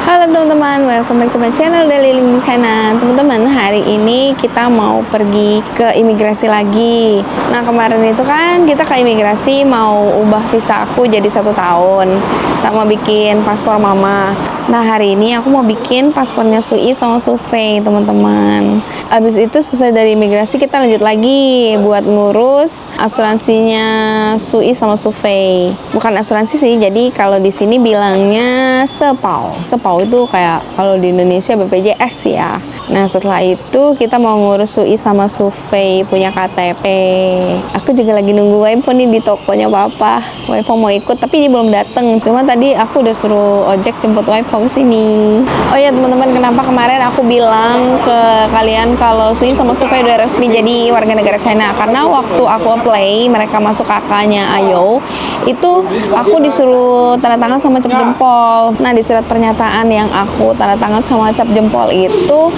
Halo teman-teman, welcome back to my channel Daily Link di China. Teman-teman, hari ini kita mau pergi ke imigrasi lagi. Nah, kemarin itu kan kita ke imigrasi mau ubah visa aku jadi 1 tahun sama bikin paspor mama. Nah, hari ini aku mau bikin paspornya Sui sama Sufei, teman-teman. Abis itu selesai dari imigrasi, kita lanjut lagi buat ngurus asuransinya Sui sama Sufei. Bukan asuransi sih, jadi kalau di sini bilangnya sepau. Sepau itu kayak kalau di Indonesia BPJS ya. Nah, setelah itu kita mau ngurus Sui sama Sufei punya KTP. Aku juga lagi nunggu Waipo nih di tokonya Papa. Waipo mau ikut tapi dia belum dateng. Cuma tadi aku udah suruh ojek jemput Waipo ke sini. Oh ya teman-teman, kenapa kemarin aku bilang ke kalian kalau Sui sama Sufei udah resmi jadi warga negara China? Karena waktu aku apply mereka masuk kakaknya Ayo, itu aku disuruh tanda tangan sama cap jempol. Nah, di surat pernyataan yang aku tanda tangan sama cap jempol itu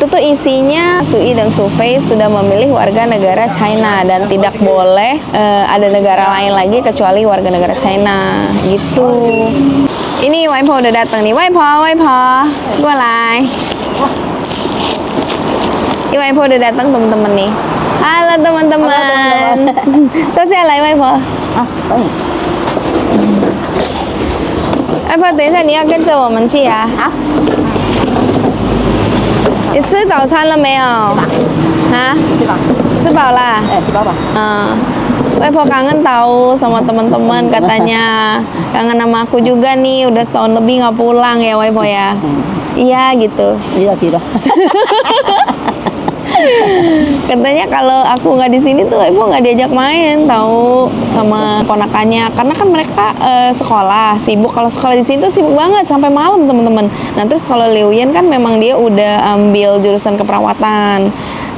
tuh isinya Sui dan Sufei sudah memilih warga negara China dan tidak boleh ada negara lain lagi kecuali warga negara China gitu. Ini Waipo udah datang nih. Waipo, gua lai. Ini Waipo udah datang teman-teman nih. Halo teman-teman. Saya lai Waipo. Waipo，等一下你要跟着我们去啊？好。你吃早餐了没有？啊？吃饱。吃饱啦？吃饱饱。Waipo kangen tahu sama teman-teman, katanya kangen sama aku juga nih, udah setahun lebih nggak pulang ya Waipo ya. Iya gitu. Iya gitu. Katanya kalau aku nggak di sini tuh Waipo nggak diajak main tahu sama ponakannya, karena kan mereka sekolah sibuk. Kalau sekolah di sini tuh sibuk banget sampai malam teman-teman. Nah terus kalau Liuyen kan memang dia udah ambil jurusan keperawatan,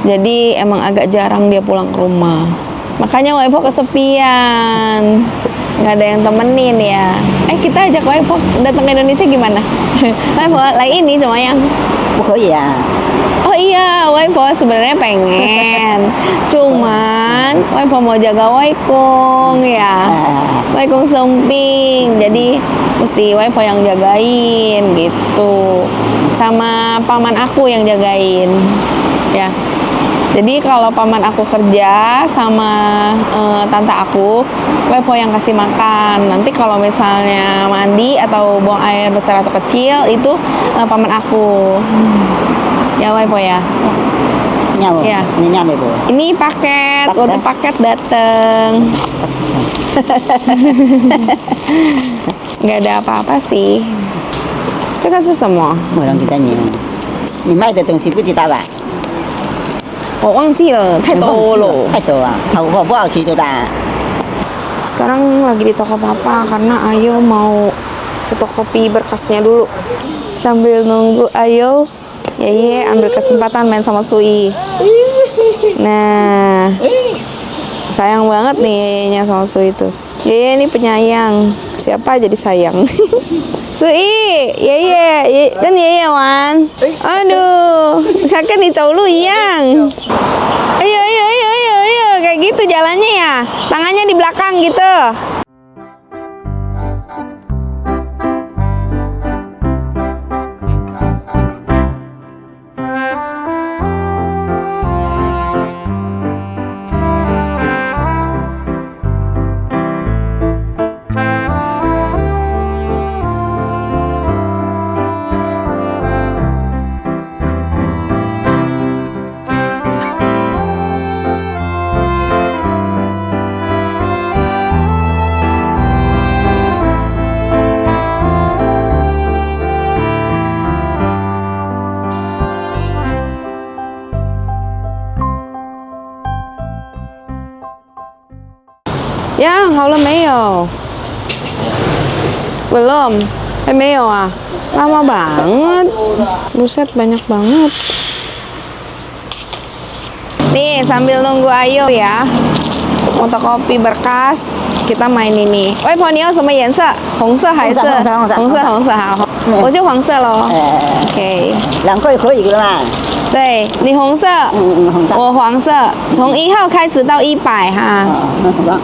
jadi emang agak jarang dia pulang ke rumah. Makanya Waipo kesepian, nggak ada yang temenin ya. Kita ajak Waipo datang ke Indonesia gimana? Waipo lah ini cuma yang ya. Oh iya, Waipo sebenarnya pengen, cuman Waipo mau jaga Waikong ya, Waikong semping, jadi mesti Waipo yang jagain gitu, sama paman aku yang jagain ya. Jadi kalau paman aku kerja sama tante aku, Waipo yang kasih makan. Nanti kalau misalnya mandi atau buang air besar atau kecil itu paman aku. Ya Waipo ya. Ya. Ini paket, udah paket dateng. Nggak ada apa-apa sih. Itu kan semua. Orang kita nih. 你卖的东西不知道吧？我忘记了，太多了。太多啊，不好吃的啦。 Sekarang lagi di toko Papa karena Ayo mau fotokopi berkasnya dulu. Sambil nunggu Ayo, Yeye ambil kesempatan main sama Sui. Nah, sayang banget nih Yeyenya sama Sui itu. Yeye ini penyayang, siapa jadi sayang. Sui, Yeye, kan Yeye Wan. Aduh, kakak nih cowok lu yang. Ayo, kayak gitu jalannya ya. Tangannya di belakang gitu. Ya, 好了没有？ Belum? 还没有啊？ Lama banget. Buset, banyak banget. Nih, sambil nunggu Ayo ya. fotokopi berkas, kita main ini. 外婆你要什么颜色？红色还是？红色好，我就黄色咯。OK。2个可以了嘛？对你红色，红色。我黄色，从1号开始到100哈。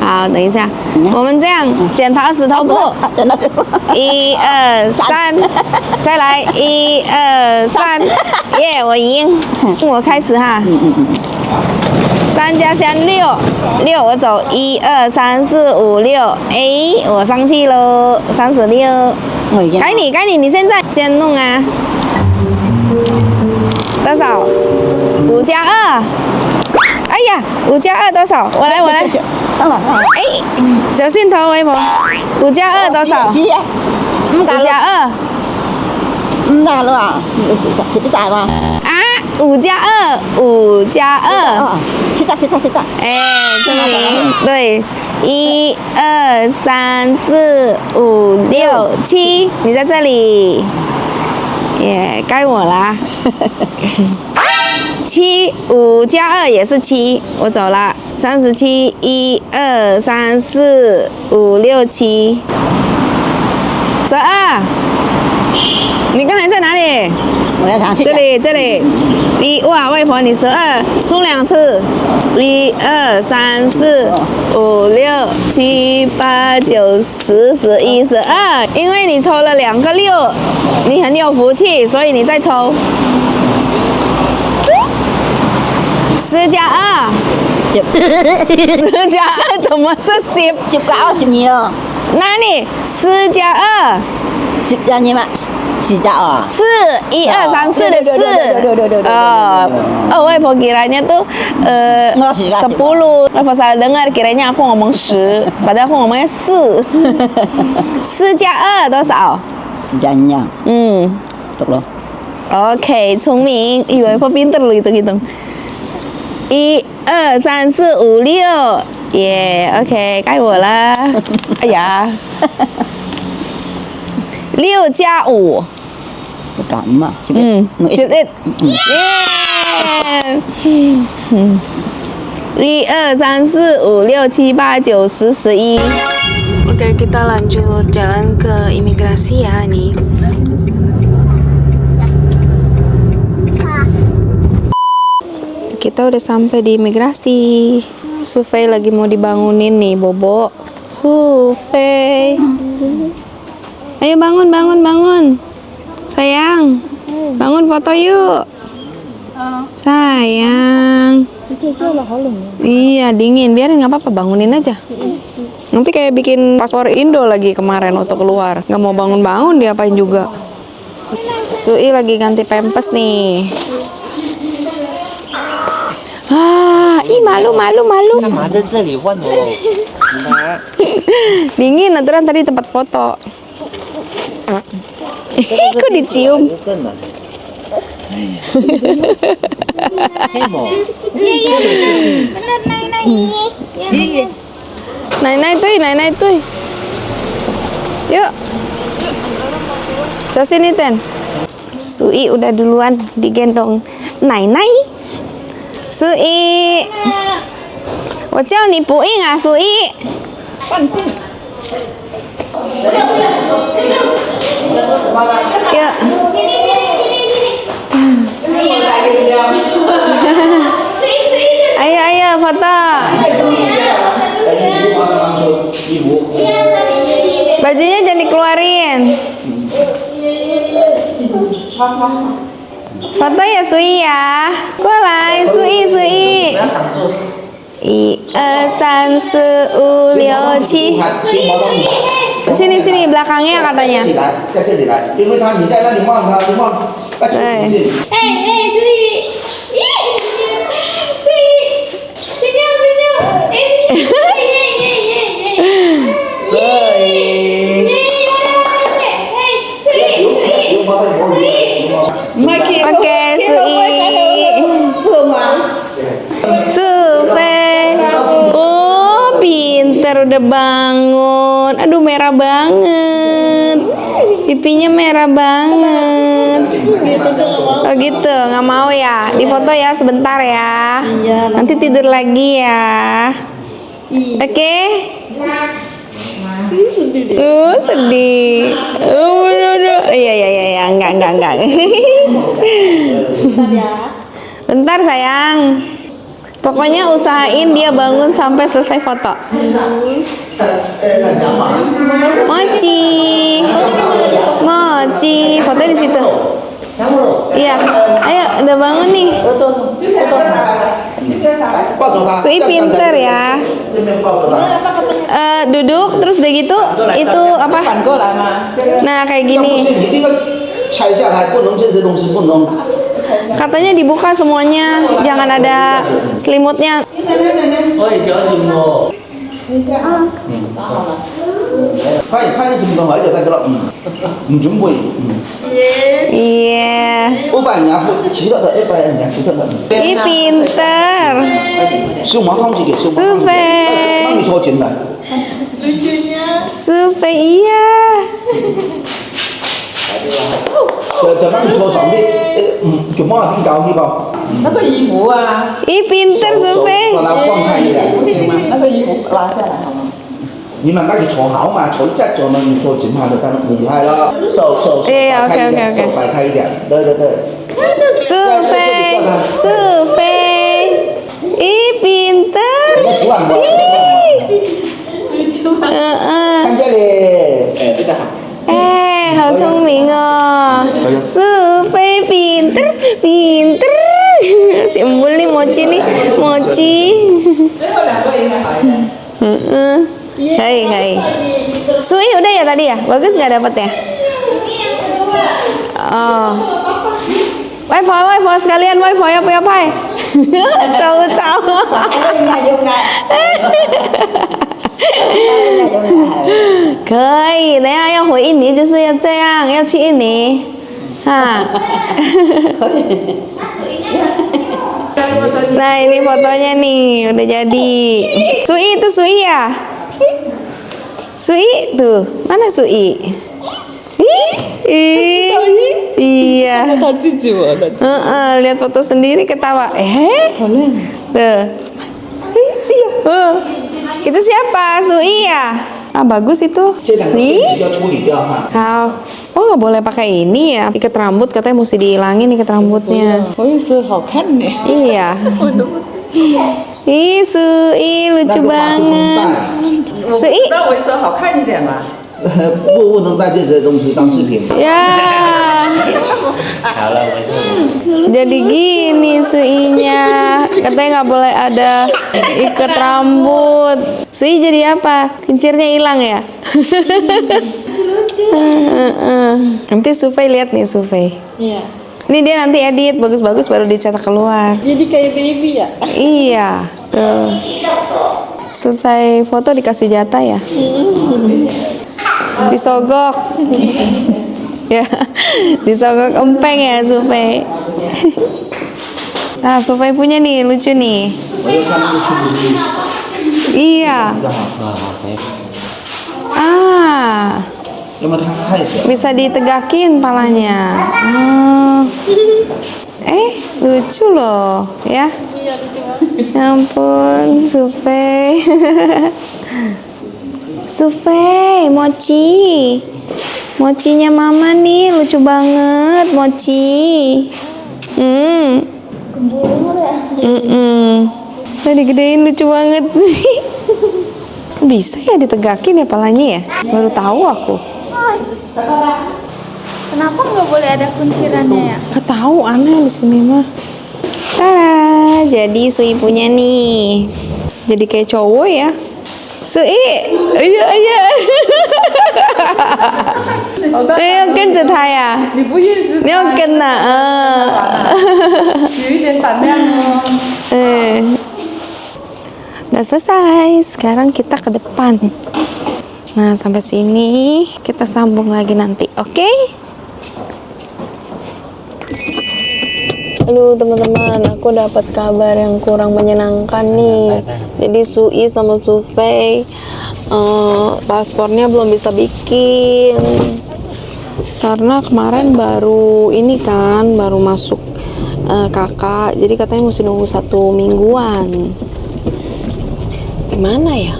好，等一下，我们这样剪刀石头布。剪刀石头布。1、2、3，再来1、2、3，耶，我赢，我开始哈。3加3 6，6我走1、2、3、4、5、6，哎，我上去喽，36。该你，你现在先弄啊。多少？5加2。哎呀，5加2多少？我来。哎，小心头，外婆。5加2多少？5加2。唔大了啊？是不大吗？啊，5加2，5加2。7炸。哎，聪明。对，1、2、3、4、5、6、7，你在这里。耶，该我啦。7、5加2也是7，我走了。37，1、2、3、4、5、6、7。12，你刚才在哪里？我要拿去。这里。哇，外婆你12，冲2次。1、2、3、4、5、6、7、8、9、10、11、12。因为你抽了2个6，你很有福气，所以你再抽。10加2。10加2怎么是10？10加2 12了。哪里？10加2。10加2嘛，4加2。4，1、2、3、4的4。Oh, 外婆kiranya tuh 10. 外婆salah dengar, kiranya aku ngomong 10, padahal aku ngomongnya 4. 4加2多少？4加2。懂了。OK， 聪明，外婆pinter loh hitung-hitung. 1、2、3、4、5、6，耶 ，OK， 该我了。哎呀。6加5。不敢嘛，11。耶。1、2、3、4、5、6、7、8、9、10、11。Oke, kita lanjut jalan ke imigrasi ya nih. Kita udah sampai di imigrasi. Sufei lagi mau dibangunin nih, Bobo. Sufei. Ayo bangun. Sayang. Bangun foto yuk. Sayang. Iya, dingin. Biarin nggak apa-apa, bangunin aja. Nanti kayak bikin paspor Indo lagi kemarin waktu keluar. Nggak mau bangun-bangun, diapain juga. Sui lagi ganti pempes nih. Malu. Dingin, aturan tadi tempat foto. Kok dicium? Naik tuh. Yuk. Coba sini Ten. Sui udah duluan digendong. Naik. Sui. 我叫你不应啊，苏一。Ayo foto. Bajunya jangan dikeluarin. Foto ya Sui ya. 过来 Sui. 1、2、3、4、5、6、7。Sini belakangnya katanya. Oke, Sui. Sufei. Oh, pinter udah bangun. Aduh, merah banget. Pipinya merah banget. Oh gitu, nggak mau ya? Difoto ya sebentar ya. Nanti tidur lagi ya. Oke. Sedih. Iya, enggak. Bentar sayang. Pokoknya usahain dia bangun sampai selesai foto. Mochi, foto di situ. Iya, ayo udah bangun nih. Sui pinter ya. Duduk terus udah gitu itu apa? Nah kayak gini. Katanya dibuka semuanya, jangan ada selimutnya. Iya. Ih pinter. Survei iya. Ih pinter survei. 你慢慢去坐好嘛，坐再坐呢，你坐紧下就更厉害了。手哎，OK，手摆开一点，对。Survei. Ih pinter. 10万块。看这里。哎，这个好。好聪明哦。Survei pinter. Si Embul nih Mochi nih, Mochi. 最后2个应该好一点。Hai. Sui udah ya tadi ya? Bagus nggak dapetnya? Oh. Wifi sekalian wifi apa? Chào. 可以，等下要回印尼就是要这样，要去印尼啊。Nah ini fotonya nih udah jadi. Sui itu Sui ya? Sui tuh mana Sui? Iya. Lihat foto sendiri ketawa. Tuh. Itu siapa? Sui ya? Ah bagus itu. Nih. Oh nggak boleh pakai ini ya? Ikat rambut katanya mesti dihilangin ikat rambutnya. Iya. Ih Sui lucu banget. Sui. 那我说好看一点嘛。不能戴这些东西当饰品。 Ya. Jadi gini Suinya. Katanya nggak boleh ada ikat rambut. Sui jadi apa? Kincirnya hilang ya? Nanti Survei lihat nih Survei. Iya. Ini dia nanti edit bagus-bagus baru dicetak keluar. Jadi kayak baby ya? Iya. Tuh. Selesai foto dikasih jatah ya? Disogok. Ya, disogok empeng ya Survei. Nah, Survei punya nih, lucu nih. Iya. Ah. Bisa ditegakin palanya. Lucu loh, ya. Ya ampun, Survei. Survei, Mochinya mama nih, lucu banget, Mochi. Udah digedein lucu banget. Bisa ya ditegakin ya palanya ya? Baru tahu aku. Kenapa nggak boleh ada kuncirannya ya? Gak tahu aneh di sini mah. Tada, jadi Sui punya nih. Jadi kayak cowok ya. Sui, iya. Ini kan cerita ya. 你不认识 Ini kan nah. 有一点胆量哦。 Udah selesai. Sekarang kita ke depan. Nah, sampai sini kita sambung lagi nanti, oke? Halo teman-teman, aku dapat kabar yang kurang menyenangkan nih. Jadi Sui sama Survei paspornya belum bisa bikin karena kemarin baru ini kan baru masuk kakak, jadi katanya mesti nunggu 1 mingguan. gimana ya?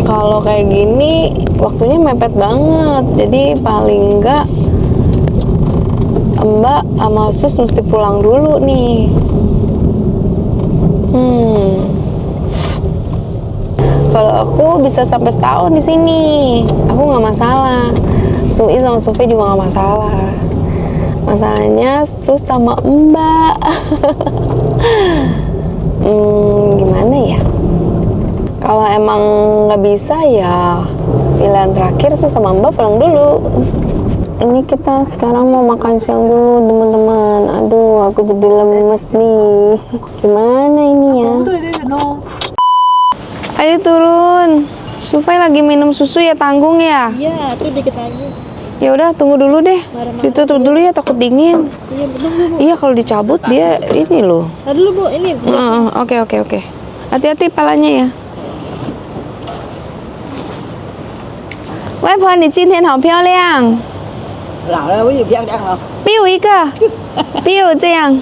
Kalau kayak gini waktunya mepet banget. Jadi paling enggak Mbak sama Sus mesti pulang dulu nih. Kalau aku bisa sampai setahun di sini, aku nggak masalah. Sui sama Sufi juga nggak masalah. Masalahnya Sus sama Mbak. Gimana ya? Kalau emang nggak bisa ya pilihan terakhir Sus sama Mbak pulang dulu. Ini kita sekarang mau makan siang dulu teman-teman. Aduh, aku jadi lemes nih. Gimana ini ya? Ayo turun. Sufai lagi minum susu ya, tanggung ya? Iya, tuh dikit lagi. Ya udah, tunggu dulu deh. Ditutup dulu ya, takut dingin. Iya, betul. Iya, kalau dicabut dia ini loh. Tadi dulu Bu, ini. Oke. Hati-hati palanya ya. 外婆，你今天好漂亮。老了我也漂亮了。比我一个，比我这样。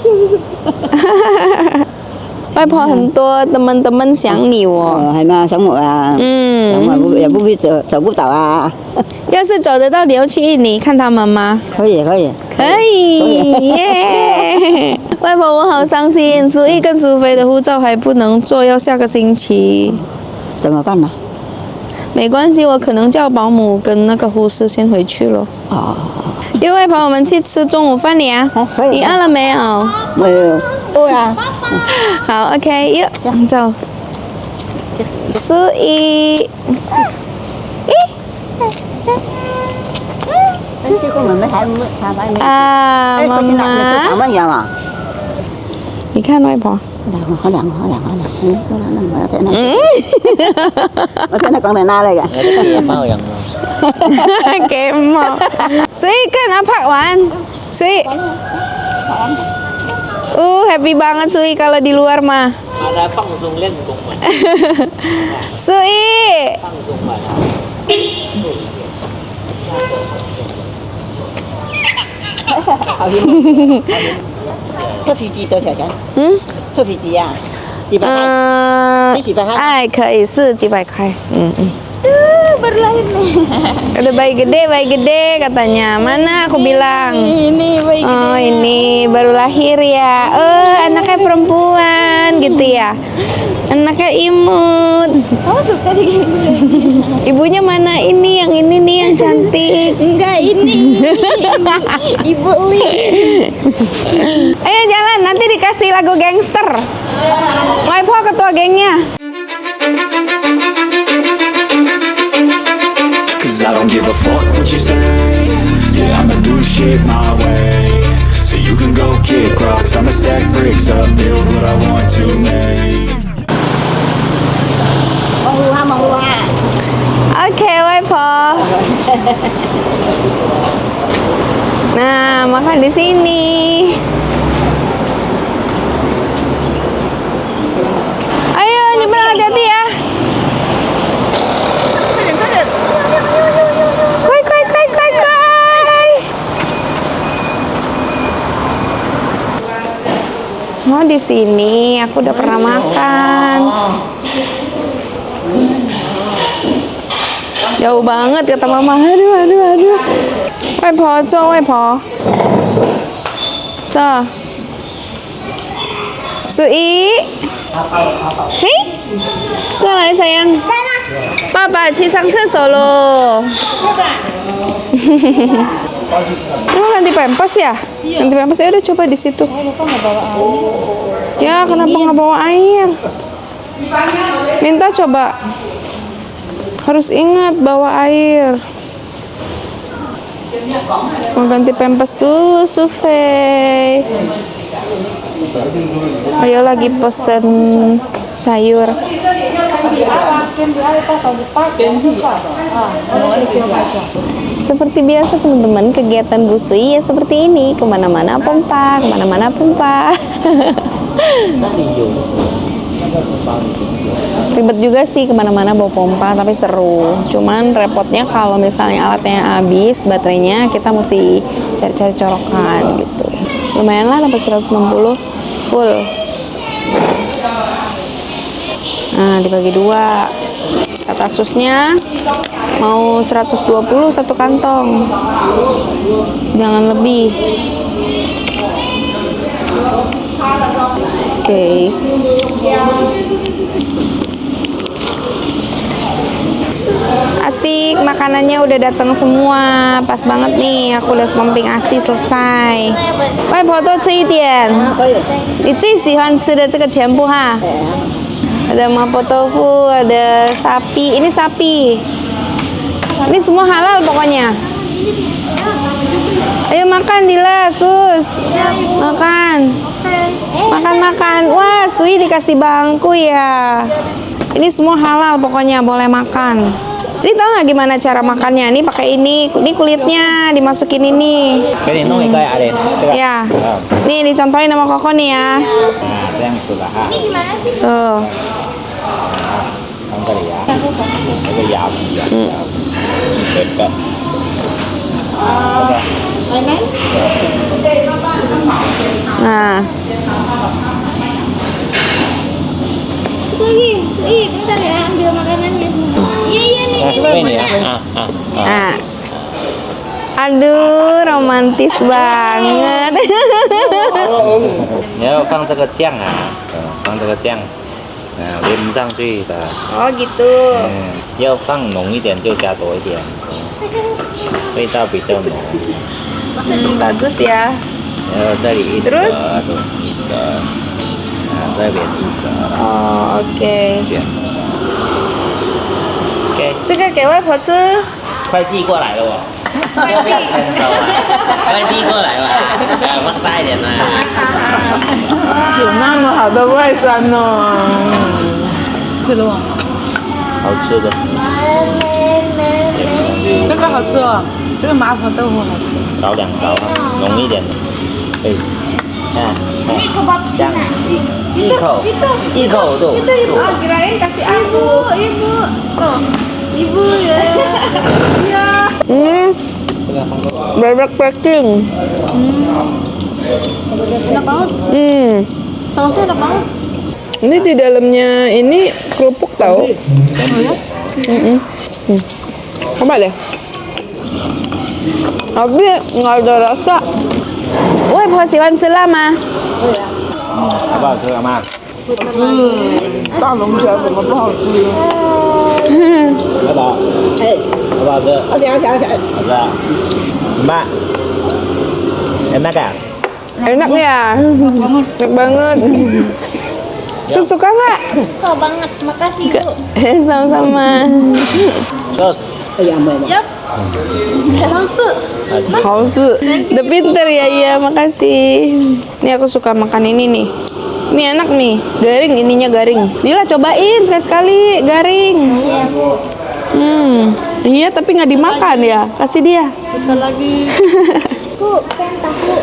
外婆很多teman-teman想你哦。係嘛，想我啊。想我也不會走不到啊。要是走得到，你要去印尼看他们吗？可以。可以，耶！外婆，我好伤心，苏毅跟苏菲的护照还不能做，要下个星期。怎麼辦呢？没关系，我可能叫保姆跟那个护士先回去了。哦。因为陪我们去吃中午饭呀。可以。你饿了没有？沒有。對啊。好 ，OK， yuk，走。苏毅。啊，妈妈。你看外婆。好涼。我聽你講定拉嚟嘅。Kemo. Sui kan apa Wan? Sui. Happy banget Sui kalau di luar mah. Ada langsung lên cùng mình. Sui. Langsung mà. 臭皮雞多少錢？臭皮雞呀，幾百塊。幾百塊？哎，可以是几百块。Baru lahir nih. Udah bayi gede katanya. Mana aku bilang? Ini bayi gede. Oh ini baru lahir ya. Anaknya perempuan gitu ya. Anaknya imut. Kamu suka digini? Ibunya mana ini? Yang ini nih yang cantik. Enggak ini. Ibu Li. Ayo jalan, nanti dikasih lagu gangster. Waipo ketua gengnya. Cause I don't give a fuck what you say. Yeah, I'ma do shit my way. So you can go kick rocks, I'ma stack bricks up, build what I want to make. Mong Luha. Oke, Waipo. Nah, makan di sini. Ayo, nyebrang hati-hati ya. Kuai. Oh, di sini aku udah pernah makan. Jauh banget kata mama. Aduh. Waipo, Waipo. Sui. Hei. 过来 sayang. 爸爸去上厕所咯。Lu ganti pempas ya? Ganti pempas ya udah coba di situ. Ya kenapa nggak bawa air? Minta coba. Harus ingat bawa air. Mau ganti pempas tuh, Sufei. Ayo lagi pesen sayur. Seperti biasa teman-teman, kegiatan Bu Sui ya seperti ini, kemana-mana pompa. Ribet juga sih kemana-mana bawa pompa, tapi seru. Cuman repotnya kalau misalnya alatnya habis, baterainya kita mesti cari-cari colokan gitu. Lumayan lah dapat 160 full. Nah, dibagi 2. Kata susnya mau 120 satu kantong. Jangan lebih. Oke. Asik, makanannya udah datang semua. Pas banget nih, aku udah pumping ASI selesai. 外婆多吃一点。你最喜欢吃的这个全部哈。Ada mapo tofu, ada sapi. Ini sapi. Ini semua halal pokoknya. Ayo makan Dila, Sus. Makan. Makan. Wah, Sui dikasih bangku ya. Ini semua halal pokoknya, boleh makan. Ini tahu nggak gimana cara makannya? Ini pakai ini kulitnya dimasukin ini. Ya. Nih dicontohin sama Koko nih ya. Ini gimana sih? Tuh. Nah. Sui, bentar ya, ambil makanannya. Iya nih. Ini ya. Nah. Aduh, romantis banget. 你要放这个酱啊，放这个酱，淋上去的。 Oh gitu. 要放浓一点就加多一点，味道比较浓。 Bagus ya. 然后这里一折， Terus? 一折，这边一折， Oh, oke. 卷。OK， 这个给外婆吃。快递过来了哦。要不要签收啊？快递过来吧，放大一点呢。有那么好的外山呢？吃了吗？好吃的。这个好吃哦，这个麻婆豆腐好吃。搞2勺啊，浓一点的。可以。看，香，一口都。 kirain kasih aku. Ibu ya. Bebek packing. Enak banget. Sausnya enak banget. Ini di dalamnya ini kerupuk tahu. Coba deh. Tapi nggak ada rasa. Woi, 婆喜欢吃辣吗？好不好吃，阿妈？大龙虾怎么不好吃？好不好？好不好吃？好吃啊！Mbak, enak ya? Enak ya? Enak banget. Suka nggak? So banget, makasih Bu. Sama-sama. Sos. Hausu. Udah pinter ya, iya makasih. Nih aku suka makan ini nih. Ini enak nih, garing ininya garing. Dila cobain sekali-sekali garing. Iya tapi nggak dimakan ya, kasih dia. Bu, pengen tahu.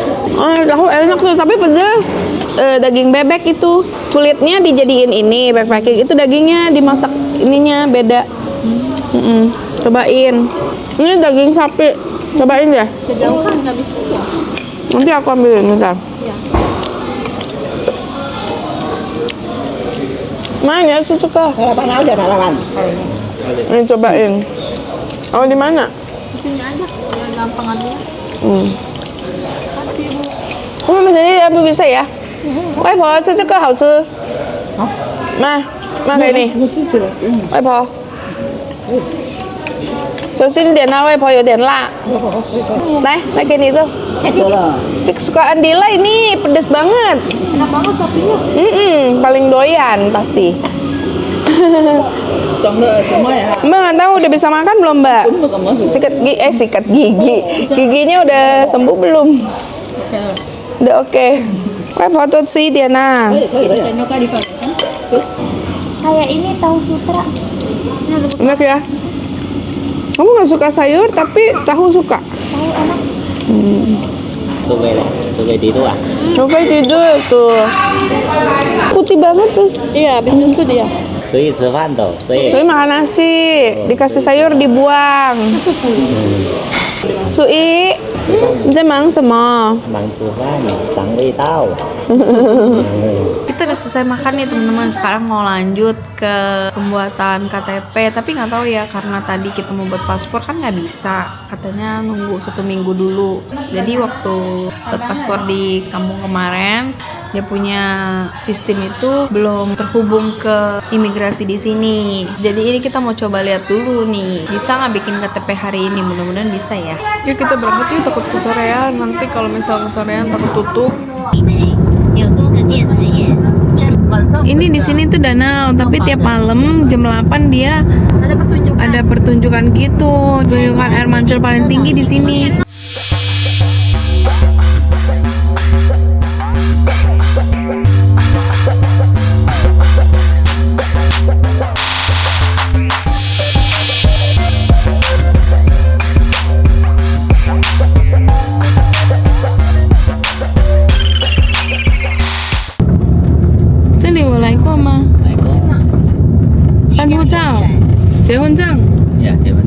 Tahu enak tuh tapi pedas. Daging bebek itu kulitnya dijadiin ini backpacking, itu dagingnya dimasak ininya beda. Cobain. Ini daging sapi, cobain ya. Kejauhan nggak bisa. Nanti aku ambilin bentar. Mana suka? Harapan aja harapan. Ini cobain. Oh di mana? Sini aja, ya gampang aja. Kamu sendiri ya, bisa ya? 外婆吃这个好吃。妈给你。外婆。小心点啊，外婆有点辣。来给你tuh. Kesukaan Dila ini pedes banget. Enak banget sapinya. Paling doyan pasti. Mbak nggak tahu udah bisa makan belum Mbak? Sikat gigi. Giginya udah sembuh belum? Udah oke. Wah foto sih dia nah. Kayak ini tahu sutra. Enak ya? Kamu nggak suka sayur tapi tahu suka? Tahu enak. Coba tidur ah. Coba tidur tuh. Putih banget terus. Iya, habis susu dia. 所以吃饭的，所以 Sui makan nasi, dikasih sayur dibuang. Sui, 这忙什么？忙吃饭，赏味道。 Kita udah selesai makan nih teman-teman. Sekarang mau lanjut ke pembuatan KTP. Tapi nggak tahu ya, karena tadi kita mau buat paspor kan nggak bisa. Katanya nunggu 1 minggu dulu. Jadi waktu buat paspor di kampung kemarin, dia punya sistem itu belum terhubung ke imigrasi di sini. Jadi ini kita mau coba lihat dulu nih, bisa nggak bikin KTP hari ini? Mudah-mudahan bisa ya. Yuk kita berangkat yuk, takut kesorean. Nanti kalau misal kesorean takut tutup. Ini di sini tuh danau, tapi tiap malam jam 8 dia ada pertunjukan gitu, pertunjukan air mancur paling tinggi di sini. Ya, Jewenjang.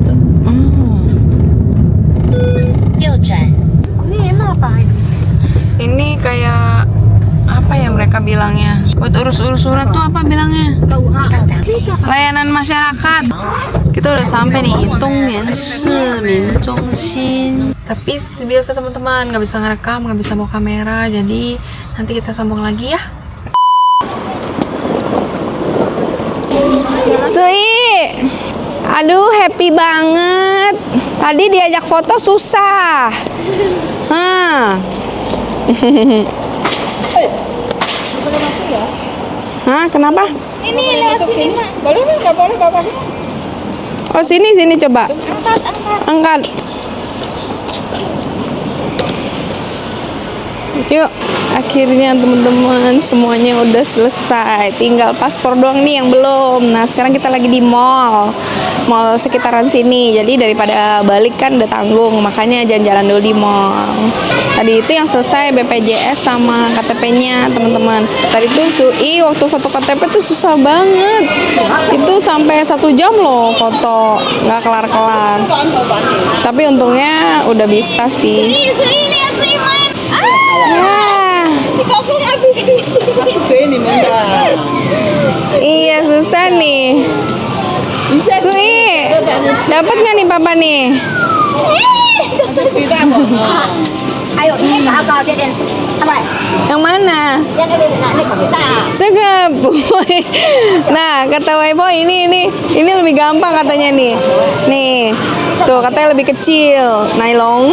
Ini kayak apa ya mereka bilangnya? Buat urus-urus surat tuh apa bilangnya? Layanan masyarakat. Kita udah sampai di Itong Minzhongxin. Tapi seperti biasa teman-teman, nggak bisa ngerekam, nggak bisa bawa kamera. Jadi nanti kita sambung lagi ya. Sui, aduh happy banget. Tadi diajak foto susah. Hah, kenapa? Ini lewat sini, Mak. Boleh nggak boleh bapak? Oh sini coba. Angkat. Yuk, akhirnya teman-teman semuanya udah selesai. Tinggal paspor doang nih yang belum. Nah, sekarang kita lagi di mall sekitaran sini. Jadi daripada balik kan udah tanggung, makanya jalan-jalan dulu di mall. Tadi itu yang selesai BPJS sama KTP-nya, teman-teman. Tadi tuh Sui waktu foto KTP tuh susah banget. Itu sampai 1 jam loh foto, nggak kelar-kelar. Tapi untungnya udah bisa sih. Sui, lihat Sui main. Si kokong habis ini mana? Iya susah nih. Sui, dapat nggak nih papa nih? Ayo ini kakak jadi apa? Yang mana? Yang ini kita. Cakep, boy. Nah, kata Weibo ini lebih gampang katanya nih. Nih, tuh katanya lebih kecil, nylon.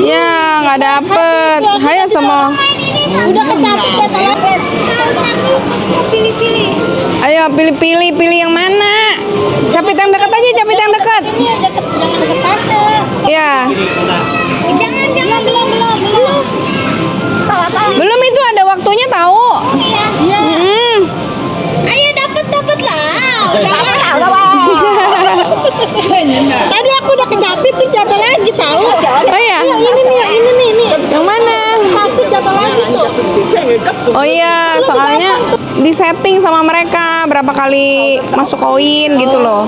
Ya, nggak dapet. Hayo semua. Udah kecapit ya tolong. Pilih-pilih. Ayo pilih yang mana? Capit yang dekat aja, capit yang dekat. Ini yang deket, jangan deket tante. Ya. Jangan belum. Belum, itu ada waktunya tahu. Iya. Ayo dapat lah. Tadi aku udah kejapit tuh jatuh lagi tahu. Oh ya. Ini nih. Yang mana? Tapi jatuh lagi tuh. Oh iya, soalnya disetting sama mereka berapa kali masuk koin gitu loh.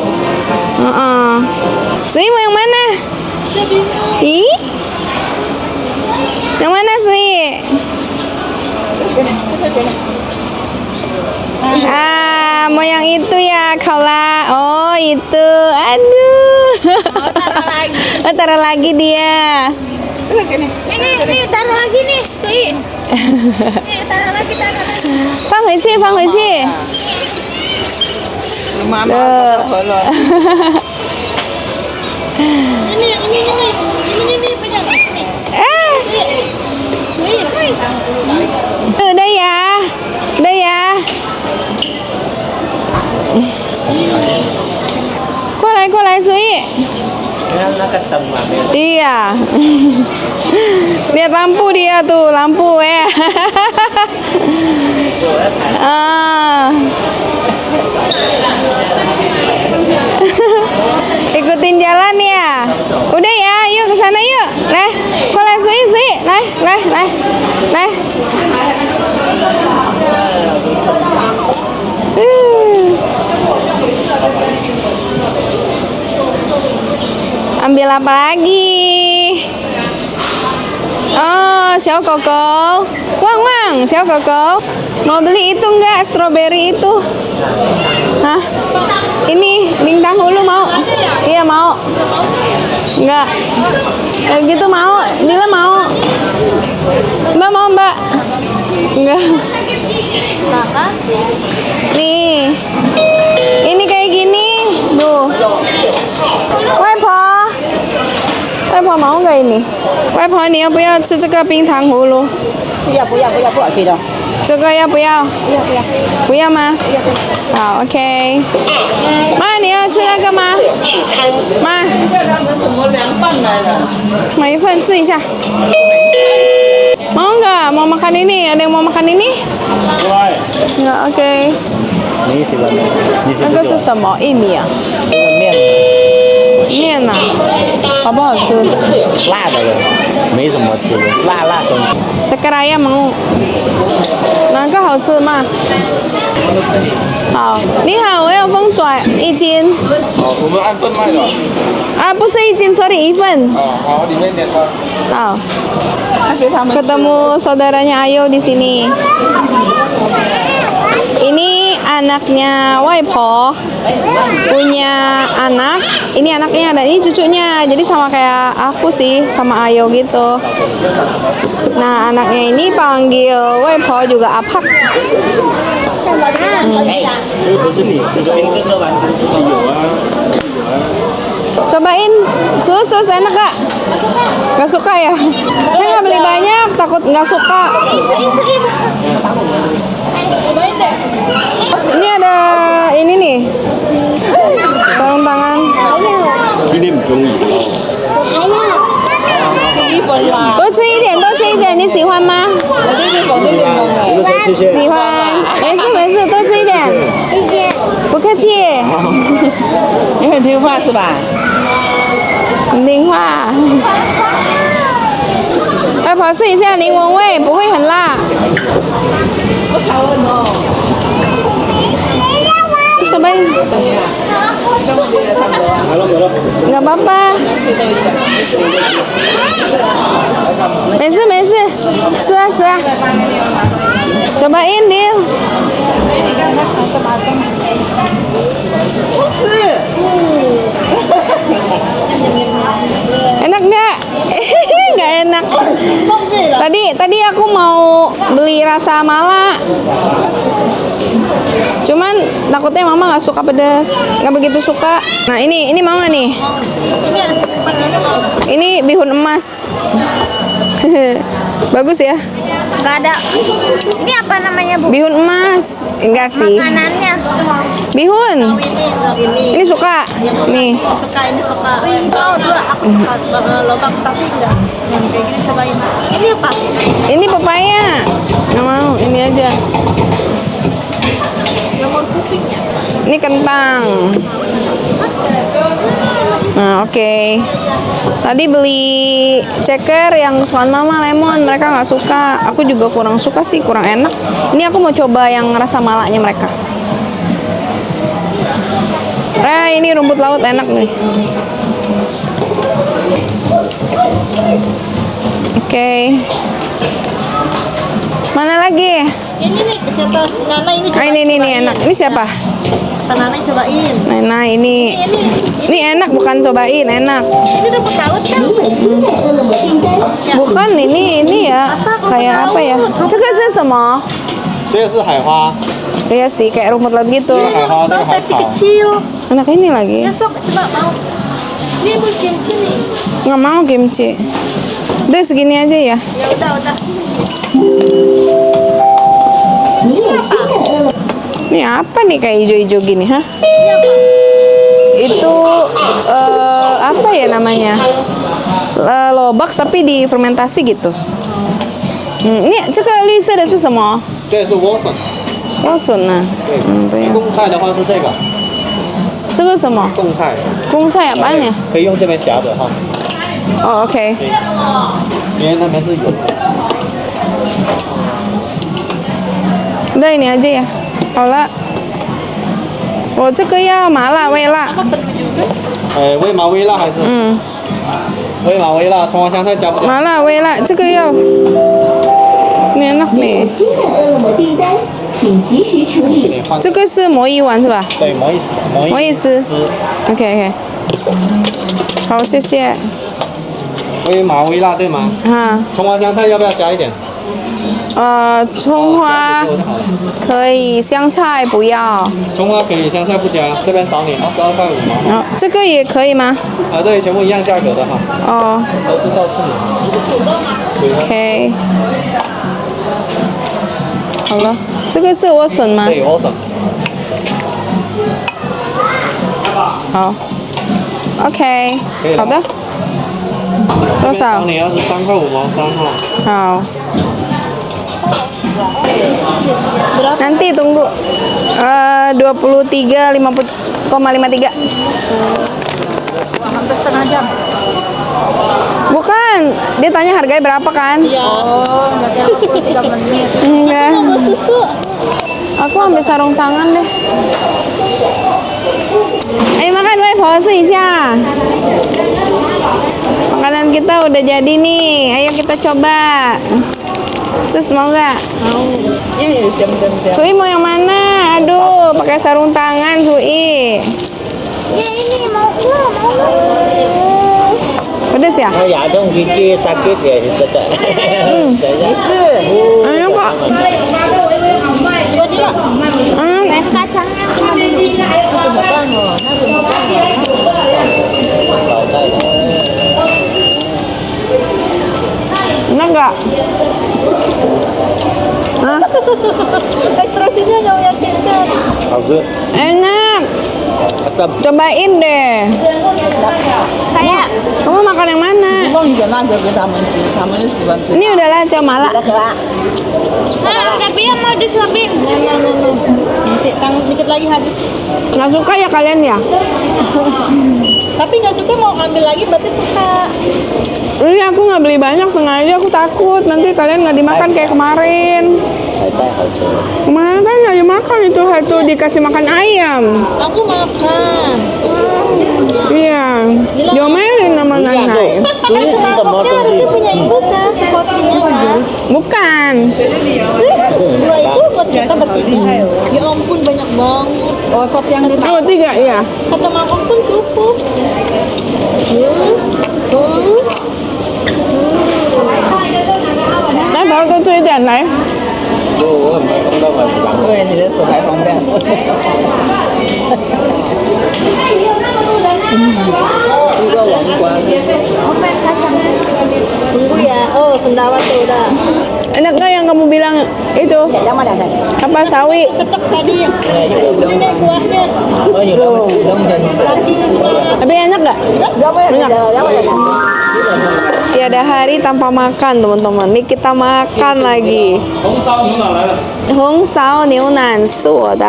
Sui mau yang mana? Ih? Yang mana Sui? Mau yang itu ya, Kaula. Oh, itu. Aduh. Oh, taruh lagi dia. Ini taruh lagi nih, Sui. Nih, taruh lagi. 放回去。 Mama kalau ini pegang ini. Udah ya. Kualai Sui. Iya. Lihat lampu dia tuh, lampu ya. Ikutin jalan ya. Udah ya, yuk ke sana yuk. Leh, kualai Sui. Leh. Ambil apa lagi? 小狗狗，旺旺，小狗狗，mau beli itu enggak strawberry itu? Hah? Ini bintang hulu mau? Iya mau. Enggak. Kayak gitu mau? Nila mau? Mbak mau mbak? Enggak. Nih, ini kayak gini, tuh. Waipo, Waipo mau nggak ini? Waipo, 你要不要吃这个冰糖葫芦？不要不要不要，不好吃的。这个要不要？不要不要。不要吗？好，OK。妈，你要吃那个吗？妈，怎么凉拌来的？买一份试一下。Mau nggak? Mau makan ini? Ada yang mau makan ini? Nggak, oke. 你喜欢吗？你喜那个是什么？薏米啊？面面啊？好不好吃？辣的了，没什么吃的，辣生。 Ceker mau. 哪个好吃吗？好，你好，我要凤爪1斤。哦，我们按份卖的。啊，不是1斤，sorry 1份。哦，好，里面点的。好，给他们 ketemu saudaranya Ayo di sini. Ini anaknya Waipo punya anak. Ini anaknya dan ini cucunya. Jadi sama kayak aku sih, sama Ayo gitu. Nah, anaknya ini panggil Waipo juga Apak. 这不是你吃的，跟这个完全不有啊。 Cobain, sus enak gak? Gak suka ya? Saya nggak beli banyak, takut nggak suka. Ini ada ini nih, sarung tangan. 今天不中意哦。多吃一点，多吃一点，你喜欢吗？谢谢。喜欢，没事，多吃一点。不客气。你很听话是吧？很听话。外婆试一下柠檬味，不会很辣。Cobain. Nggak apa-apa. Mesi. Serah. Cobain, Dil. Enak nggak? Nggak enak. Tadi aku mau beli rasa mala. Cuman takutnya mama nggak suka pedas, nggak begitu suka. Nah ini mau nggak nih? Ini bihun emas. Bagus ya? Nggak ada. Ini apa namanya, Bu? Bihun emas. Enggak sih. Makanannya. Bihun. Ini suka. Nih. Suka ini suka. Oh, dua aku suka lobang tapi enggak yang kayak gini cobain. Ini apa? Ini pepaya. Nggak mau. Ini aja. Lemon pusingnya. Ini kentang. Nah, oke. Tadi beli ceker yang kesukaan mama lemon, mereka nggak suka. Aku juga kurang suka sih, kurang enak. Ini aku mau coba yang rasa malaknya mereka. Ini rumput laut enak nih. Oke. Mana lagi? Ini nih kata Nana ini coba. Ini enak. Ini siapa? Kata Nana cobain. Nana ini. Ini enak bukan cobain, enak. Ini rumput laut kan? Bukan ini ya. Kayak apa ya? Itu是什么？这个是海花， Iya sih, kayak rumput laut gitu. 这个海花，这个 Mau 海 versi 草。 kecil. Enak ini lagi. Besok coba mau. Ini Bu kimchi nih. Nggak mau kimchi. Udah segini aja ya. Ya udah. Ini apa nih kayak hijau-hijau gini, hah? Itu apa ya namanya? Lobak tapi difermentasi gitu. Ini 这个绿色的是什么？这个是莴笋，莴笋啊。不要。贡菜的话是这个这个什么？贡菜，公菜apaan ya? 可以用这边夹着哈， Oh, oke. 因为那边是有的。 Udah ini aja ya. 好了。我这个要麻辣味辣。味麻微辣还是？微麻微辣，葱花香菜加不加？麻辣微辣，这个要。Ini enak nih. 给你换。这个是魔芋丸是吧？对，魔芋丝，魔芋丝。OK。好，谢谢。微麻微辣对吗？啊，葱花香菜要不要加一点？葱花加给我就好了。可以，香菜不要。葱花可以，香菜不加，这边少你22块5毛。然后这个也可以吗？啊，对，全部一样价格的哈，哦都是照称的。 ，OK。好了，这个是莴笋吗？对，莴笋。好，OK，可以了好的。多少？少你23块5毛3哈。好。Nanti tunggu 23 50,53. Hampir setengah jam. Bukan, dia tanya harganya berapa kan? Oh, berarti 53 menit. Enggak. Mau susu? Aku ambil sarung tangan deh. Ayo makan, woi, pause一下. Makanan kita udah jadi nih. Ayo kita coba. Sus mau nggak? Mau. Iya, jam. Sui mau yang mana? Aduh, pakai sarung tangan, Sui. Ya ini mau. Pedes ya? Ya, dong gigi sakit ya, tetap. Ayo kok. Kacangnya Enak nggak? Hah? ekspresinya nggak meyakinkan. Enak. Cobain deh. Kayak Kamu makan yang mana? 放一个那个给他们吃，他们喜欢吃。 Ini udah lancar malah. tapi yang mau disuapin. No. Nanti dikit lagi habis. Nggak suka ya kalian ya? Tapi nggak suka mau ambil lagi berarti suka. Ini aku nggak beli banyak sengaja, aku takut nanti kalian nggak dimakan kayak kemarin. Kemarin kan nggak dimakan itu satu dikasih makan ayam. Aku makan. Iya, diomelin sama Nai. Mangkoknya harusnya punya ibu kan, seporsinya. Bukan. Dua itu buat kita bertiga. Ya ampun banyak banget. Oh, sop yang di Oh, 3 ya. Satu mangkok pun cukup. Nai bảo tôi chơi đèn này. 对，你的手还方便。一个王冠。 Tunggu ya. Oh, sendawa tuh udah. Enak nggak yang kamu bilang itu? Yang mana tadi? Apa sawi? Setek tadi. Ini nih kuahnya. Saking semangat. Tapi enak nggak? Enak. Tiada hari tanpa makan teman-teman. Nih kita makan lagi. 红烧牛腩来了。红烧牛腩是我的，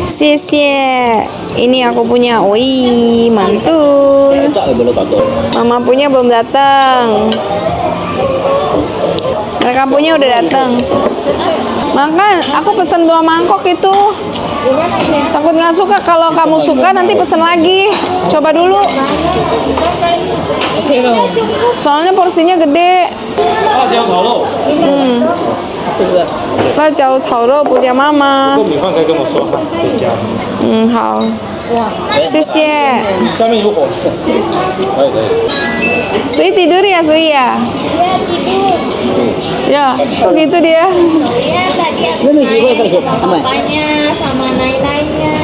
谢谢。Ini aku punya, wih mantul. Mama punya belum datang. Mereka punya udah datang. Makan, aku pesan 2 mangkok itu. Takut nggak suka, kalau kamu suka nanti pesan lagi. Coba dulu. Soalnya porsinya gede. 辣椒炒肉， 辣椒炒肉 punya mama. 不够米饭可以跟我说哈，可以加。好，谢谢。下面有火，可以。 Sui tidur ya, Sui ya? Ya, kok gitu dia? Iya tadi aku papanya sama nai-nainya.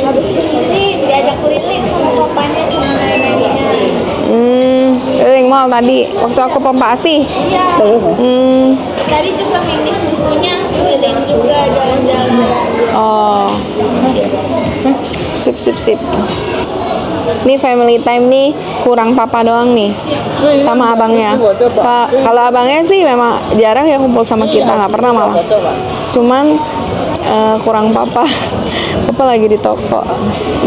Habis ini diajak keliling sama papanya sama nai-nainya. Keliling mall tadi, waktu aku pompa ASI. Iya. Tadi juga mini susunya keliling juga jalan-jalan. Oh, sip. Nih family time nih kurang papa doang nih sama abangnya. Kalau abangnya sih memang jarang ya kumpul sama kita, nggak pernah malah. Cuman kurang papa. Papa lagi di toko.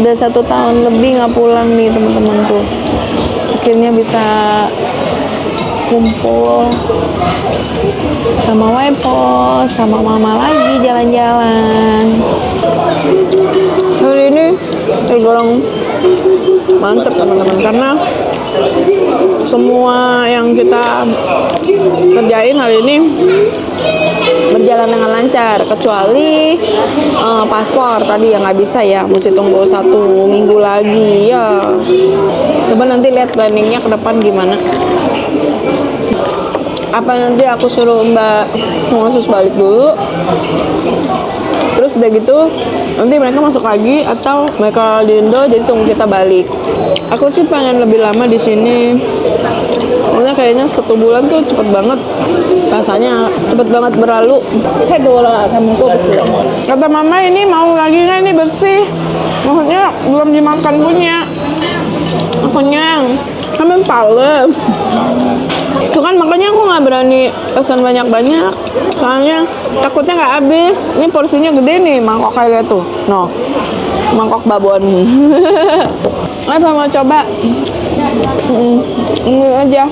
Udah 1 tahun lebih nggak pulang nih teman-teman tuh. Akhirnya bisa kumpul sama Wepo, sama mama lagi jalan-jalan. Hari ini goreng Mantep teman-teman, karena semua yang kita kerjain hari ini berjalan dengan lancar, kecuali paspor tadi yang nggak bisa ya, mesti tunggu 1 minggu lagi ya. Coba nanti lihat planningnya ke depan gimana. Apa nanti aku suruh Mbak Khusus balik dulu, terus udah gitu nanti mereka masuk lagi, atau mereka di Indo jadi tunggu kita balik. Aku sih pengen lebih lama di sini, karena kayaknya 1 bulan tuh cepet banget, rasanya cepet banget berlalu. Kata mama ini mau lagi nggak ini bersih, maksudnya belum dimakan punya. Aku kenyang, kamu palem. Itu kan makanya aku nggak berani pesan banyak-banyak, soalnya takutnya nggak habis. Ini porsinya gede nih, mangkok kayak tuh, no, mangkok babon. Apa mau coba? Ini aja.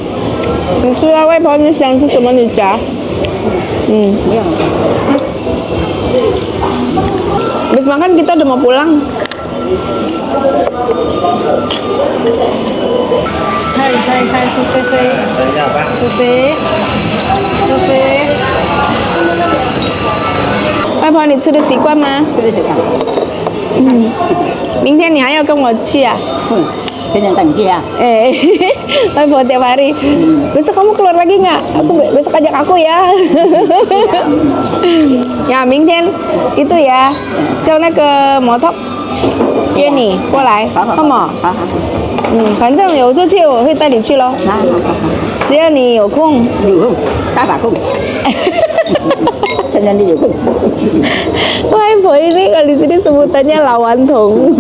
Sudah, wei, mau你想吃什么你夹。Habis makan kita udah mau pulang. Hai, supe. 外婆，你吃的习惯吗？这个是啥？明天你还要跟我去啊？天天等去啊？ 外婆tiap hari. Besok kamu keluar lagi nggak? Aku besok ajak aku ya. Ya, 明天 itu ya，叫那个摩托接你过来，好吗？好。反正有出去我会带你去咯。好，只要你有空。有空，大把空。现在你有空。 Waipo ini kalau di sini sebutannya lawantong.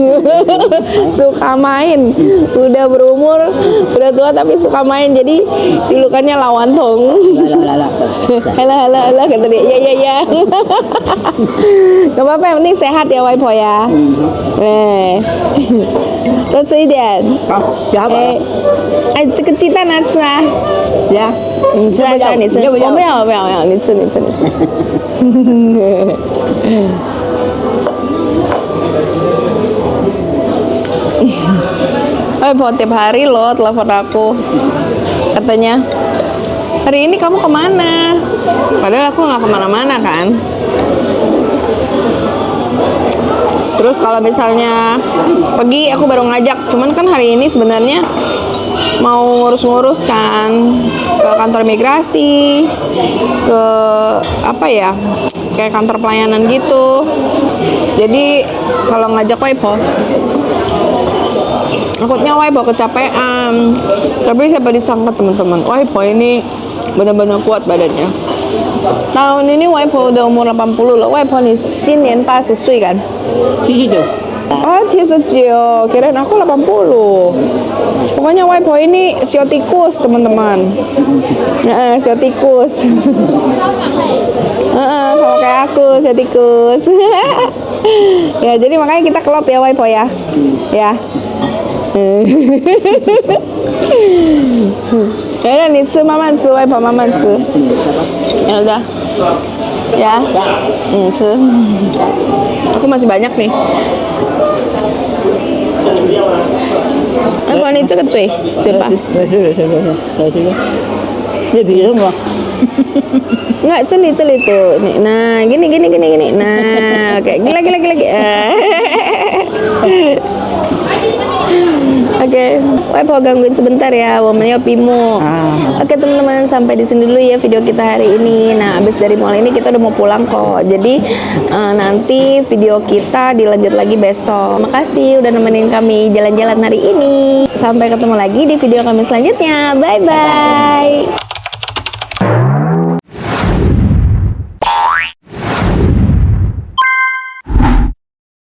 Suka main, udah berumur, udah tua tapi suka main, jadi julukannya lawantong. Halo, kata dia, ya. Gak apa-apa, yang penting sehat ya Waipo ya. Terus ini 好，小宝。哎，这个鸡蛋拿吃啊？呀，你吃啊，你吃。我不要，你吃。Waipo tiap hari loh telepon aku, katanya hari ini kamu kemana? Padahal aku nggak kemana-mana kan. Terus kalau misalnya pergi aku baru ngajak, cuman kan hari ini sebenarnya mau ngurus-ngurus kan, ke kantor imigrasi, ke apa ya, kayak kantor pelayanan gitu. Jadi kalau ngajak Waipo, takutnya Waipo kecapean. Tapi siapa disangka teman-teman, Waipo ini benar-benar kuat badannya. Tahun ini Waipo udah umur 80 loh. Waipo nih 今年80岁kan? 79. Ah, 79. Kirain aku 80. Pokoknya Waipo ini sio tikus, teman-teman. Sio tikus. Sama kayak aku, sio tikus. Ya, jadi makanya kita klop ya Waipo ya. Ya. Ya, 你吃慢慢吃，外婆慢慢吃。Ya udah. Ya.吃. Aku masih banyak nih. Waipo, 你这个嘴巴。没事。这比什么？ Enggak, celi tuh. Nih, nah, gini. Nah, kayak gila. Oke, Waipo gangguin sebentar ya, womannya Pimu. Oke teman-teman, sampai di sini dulu ya video kita hari ini. Nah, abis dari mall ini kita udah mau pulang kok. Jadi nanti video kita dilanjut lagi besok. Makasih udah nemenin kami jalan-jalan hari ini. Sampai ketemu lagi di video kami selanjutnya. Bye bye.